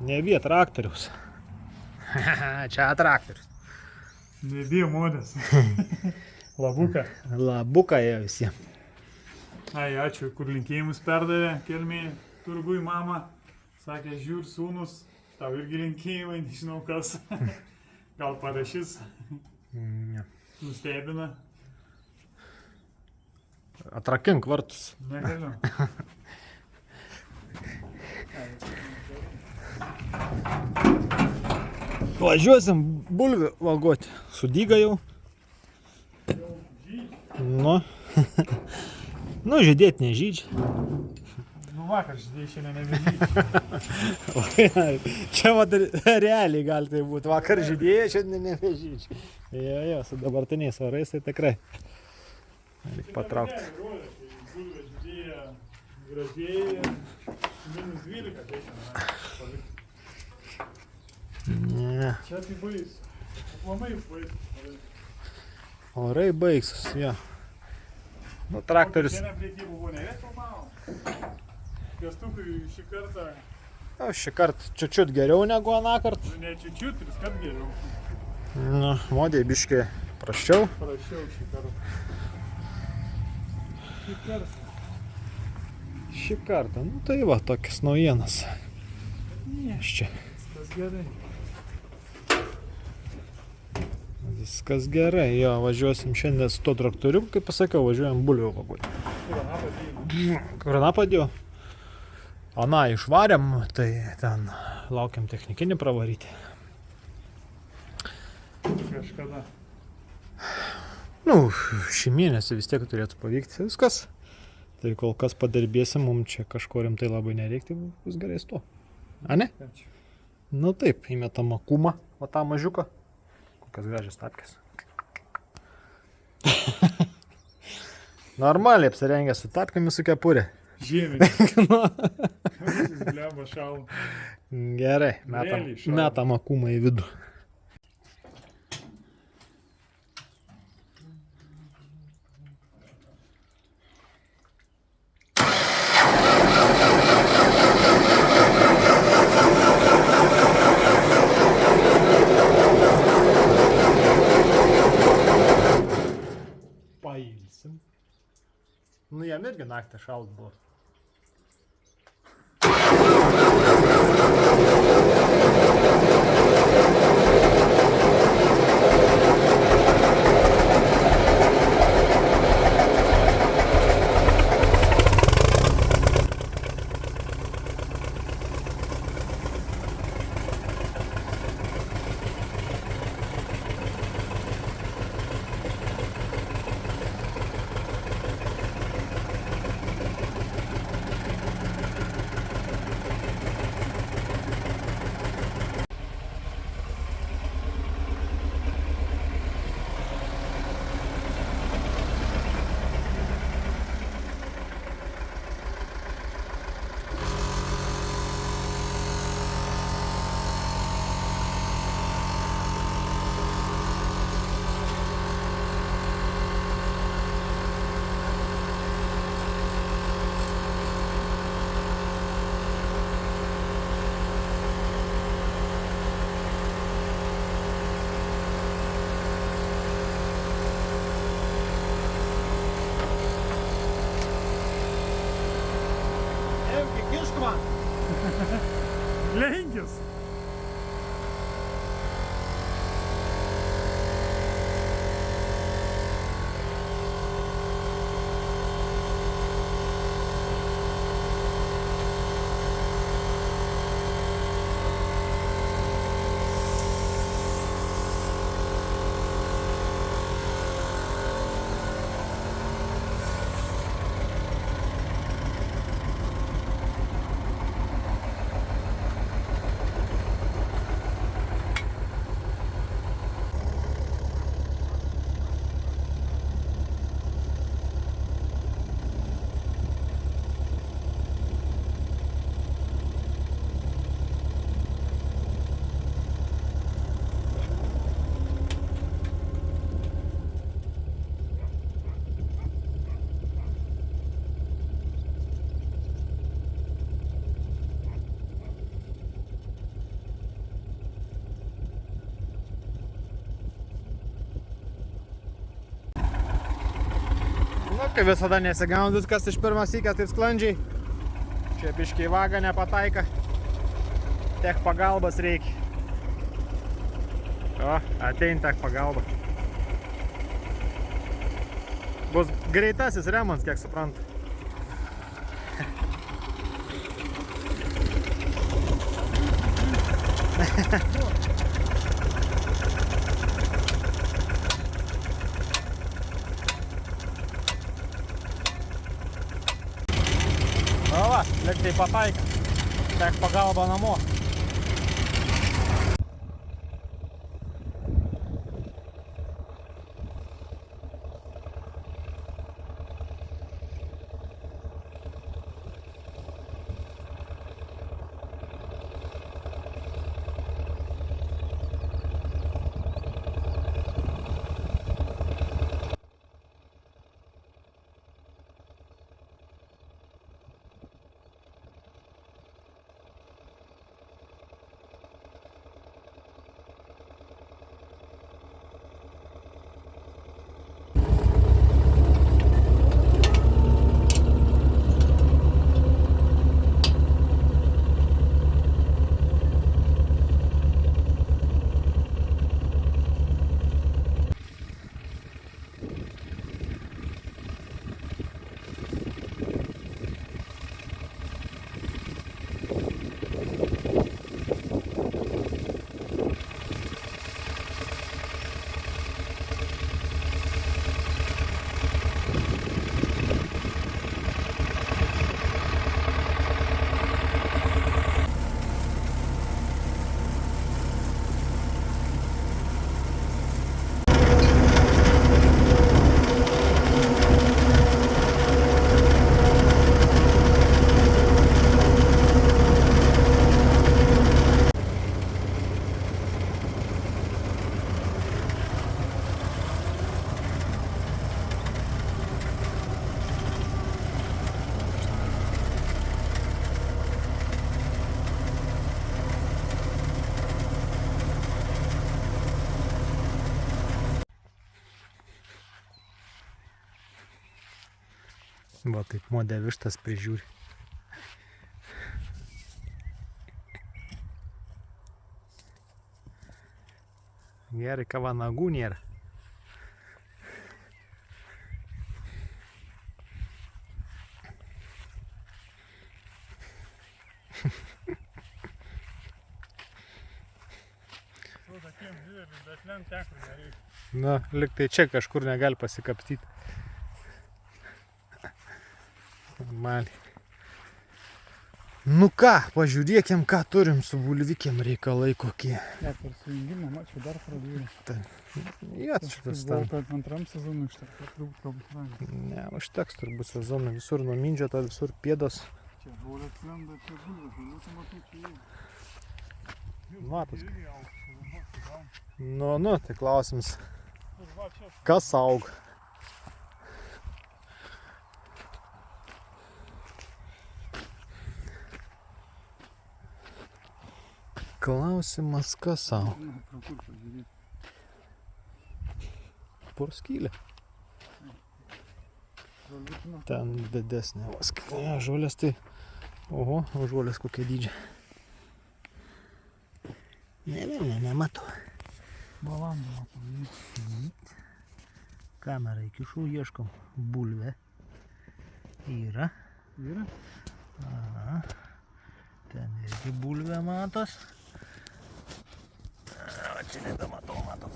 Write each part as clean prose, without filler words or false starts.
Nebija traktorius. Čia traktorius. Nebija modės. Labuką. Labuką jie visiems. Ai, ačiū, kur linkėjimus perdavė Kelmėje turgui mama. Sakė, žiūr sūnus, tau irgi linkėjimai, nežinau kas. Gal parašys. Ne. Nustebina. Atrakink vartus. Negaliu. Važiuosim bulvių valgoti. Sudyga jau. Nu. Nu, žydėt nežydžia. Nu vakar žydėjai, šiandien nebežydžiai. Čia vat realiai gali tai būti. Vakar žydėjai, šiandien nebežydžia. Jo, su dabartiniais orais tai tikrai. Reikia patraukti. Bulvė žydėja, gražėja. -12 tai palikti. Ne. Čia tai baisu. Aplamai baisu. Orai baigsus, jo. Nu, traktorius. Šiandien priekybų buvo nereklamavo. Piestukui šį kartą. Šį kartą čiučiut geriau negu aną kartą. Ne čiučiut, 3 kart geriau. Nu, modė biškį prasčiau. Prašiau šį kartą. Šį kartą. Šį kartą, nu tai va, tokias naujienas. Čia. Viskas gerai. Viskas gerai, jo, važiuosim šiandien su to traktoriu, kaip pasakiau, važiuojam bulvių vaguoti. Kur aną padėjau? Kur aną padėjau? Aną išvarėm, tai ten laukiam technikinį pravaryti. Kažkada. Nu, šį mėnesį vis tiek turėtų pavykti viskas. Tai kol kas padirbėsim, mums čia kažko rimtai labai nereikti, bus gerai su to. A ne? Ačiū. Nu taip, įmetam akumą, o tą mažiuką. Kokias gražias tapkės. Normaliai apsirengę su tapkėmis su kepurė. Žieminė. Visus blemba šalą. Gerai, Realiai šalta. metam akumą į vidų. Pailsim. Nu, jam irgi naktį šalt buvo. Lenkis. Kai visada nesigauna viskas iš pirmas įkės taip sklandžiai. Čia biškiai vaga nepataika. Tek pagalbas reikia. O, atein tek pagalba. Bus greitasis remontas, kiek suprantu. O va, lygtai pataika. Tek pagalba namo. Va taip modė vištas prižiūri. Gerai, kava nagų nėra. Na, lygtai čia kažkur negali pasikapstyti. Normaliai. Nu ką, pažiūrėkim, ką turim su bulvikėm reikalai kokie. Ne, per sujungimą, mačiau, dar pradėjau. Jat šitas ten. Kad antram sezonui užteks, turbūt galbūt. Ne, užteks turbūt sezonui. Visur numindžiota, visur pėdos. Čia žolės lenda, čia bulvės, žolės matau, čia jau. Matos. Nu, tai klausimas. Kas auga? Klausimas, kas auga? Por skylę. Ten didesnė. Žolės tai... Oho, žolės kokia dydžia. Nematau. Balandą matau. Kamerą įkišau, ieškom bulvę. Yra. Yra? Aha. Ten irgi bulvė matos. O čia nebematau, matos.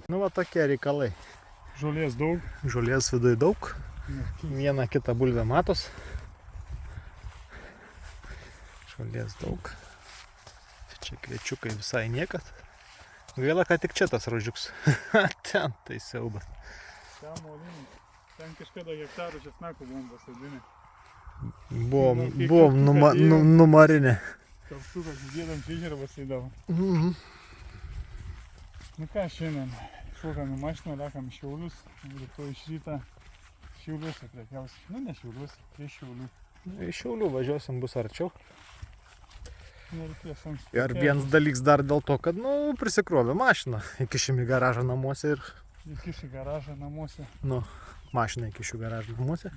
Nu va tokie reikalai. Žolės daug. Žolės viduje daug. Vieną kitą bulvę matos. Žolės daug. Čia kviečiukai visai niekas. Gaila, kad tik čia tas rožiuks. Ten tai siaubas. Ten molinis. Ten kažkada hektarų česnakų buvom pasodinę. Buvom numarinę. Kapsukas įdėdam čia ežerą pasėdavo. Nu ką, šiandien šokam į mašiną, lekam į Šiaulius. Rytoj iš rytą Šiauliuose prekiausi. Nu ne Šiauliuose, prie Šiaulių. Iš Šiaulių važiuosim, bus arčiau. Nereikės Ir vienas dalyks dar dėl to, kad, nu, prisikrovė mašiną. Įkišim į garažą namuose ir įkiši garažą namuose. Nu, mašiną įkišiu garažą namuose.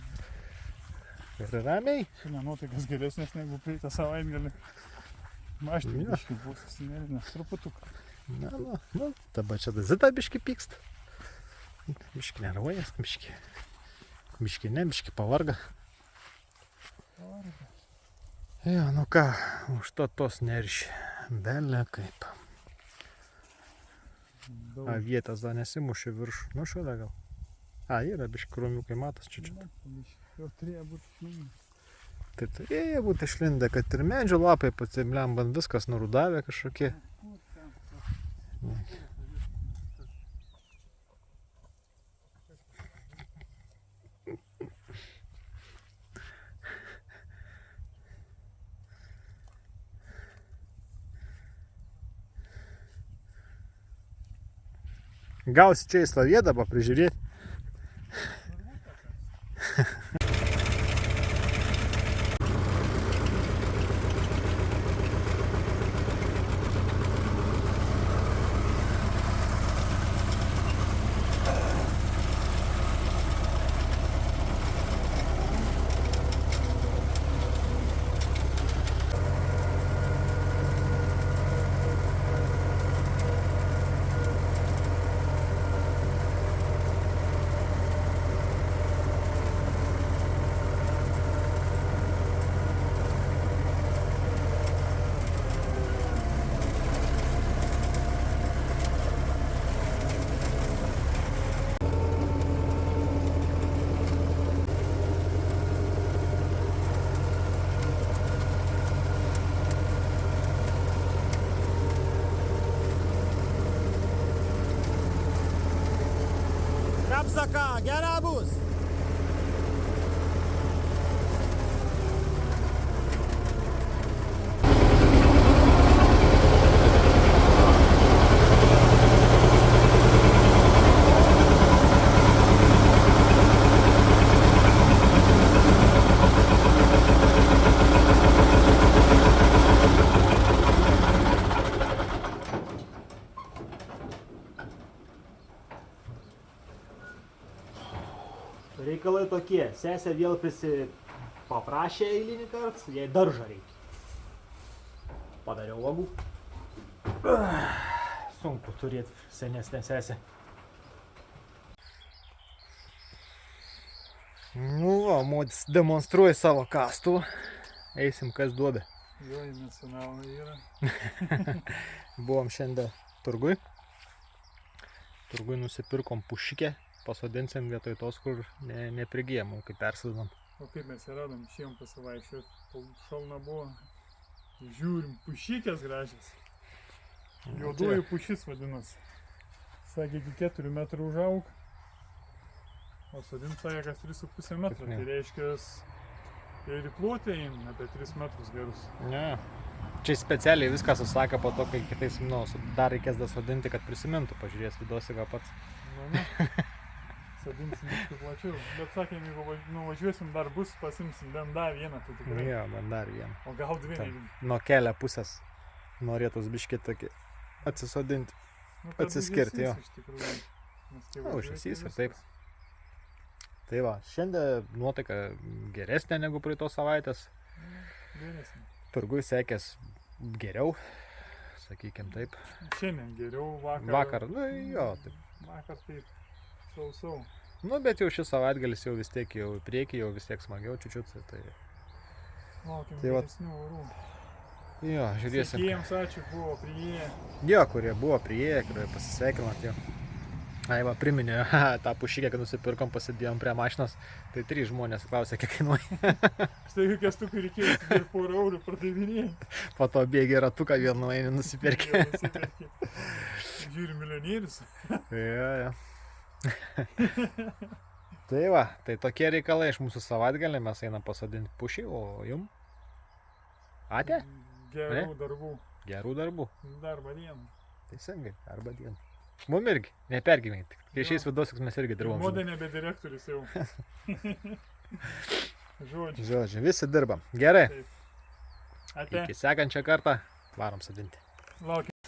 Ir ramiai. Šiandien nuotaikas geresnės negu praeitą savaitgalį. Maštai Jo. biškį buvo susinėrinęs truputuką. Nu, dabar čia Zita biškį pyksta. Biškį nervuojas, biškį ne, biškį pavarga. Jo, nu ką, už to tos nerši. Belė kaip. A, vietas dar nesimušė virš. Nu, šalia gal. A, yra biškį krūmiukai matas čia. Jau turėjo būti išlindę. Tai turėjo būti išlindę, kad ir medžio lapai pasimlembant viskas nurudavę kažkokie. Gausi čia į slavėdą, dabar prižiūrėti. Kapsaka, gera bus. Reikalai tokie, sesė vėl paprašė eilinį kartą, jai daržą reikia. Padariau uogų. Sunku turėti senesnę sesę. Nu va, modis demonstruoja savo kastuvą. Eisim kas duobė. Jo, į nacionalą yra. Buvom šiandien turgui. Turgui nusipirkom pušikę. Pasodinsim vietoj tos, kur neprigijom, kai persodinam. O kaip mes radom, išėjom pasivaiščioti, šalna buvo. Žiūrim, pušykės gražios. Juodoji pušis vadinasi. Sakė, iki 4 metrų užaug. O sodint sakė, kas 3,5 metrų. Tai reiškia, ir į plotį eina apie 3 metrus gerus. Ne. Čia specialiai viską susakė po to, kai kitais, dar reikės dasodinti, kad prisimintų. Pažiūrės vidosi gal pats. Sadinsim biškį plačiau. Bet sakėm, jeigu nuvažiuosim dar bus, pasimsim bent dar vieną, tai tikrai. Jo, bent dar vieną. O gal dvi. Nuo kelio pusės norėtus biškį tokį atsisodinti. Atsiskirti, jo. Užsisys ir taip. Tai va, šiandien nuotaika geresnė negu praeitos savaitės. Geresnė. Turgui sekės geriau, sakykim taip. Šiandien geriau, Vakar, jo, taip. Vakar taip. Sausau. Nu, bet jau šis savaitgalis jau vis tiek jau į priekį, jau vis tiek smagiau čiučiut. Tai... Laukiam geresnių orų. Jo, žiūrėsim. Sekėjams ačiū, buvo priėję. Jo, kurie buvo priėję, kurie pasisveikinot jo. Ai, va, priminė tą pušikę, kad nusipirkom, pasidėjom prie mašinos. Tai 3 žmonės klausė, kiek kainuoja. Štai kęstukai reikėjo ir porą eurų pardavinėjant. Po to bėgi ratuką vienu eini nusipirkė. Žiūri, milijonierius. Jo. Tai va, tai tokie reikalai iš mūsų savaitgalį, mes einam pasodinti pušį, o jum? Ate? Gerų darbų. Gerų darbų. Darba dieną. Teisingai, arba dieną. Mum irgi, nepergyventi. Kai šiais vidosis mes irgi dirbam. Modė nebe direktorius jau. Žodžiu, visi dirbam. Gerai. Ate. Iki sekančią kartą varom sodinti. Laukiam.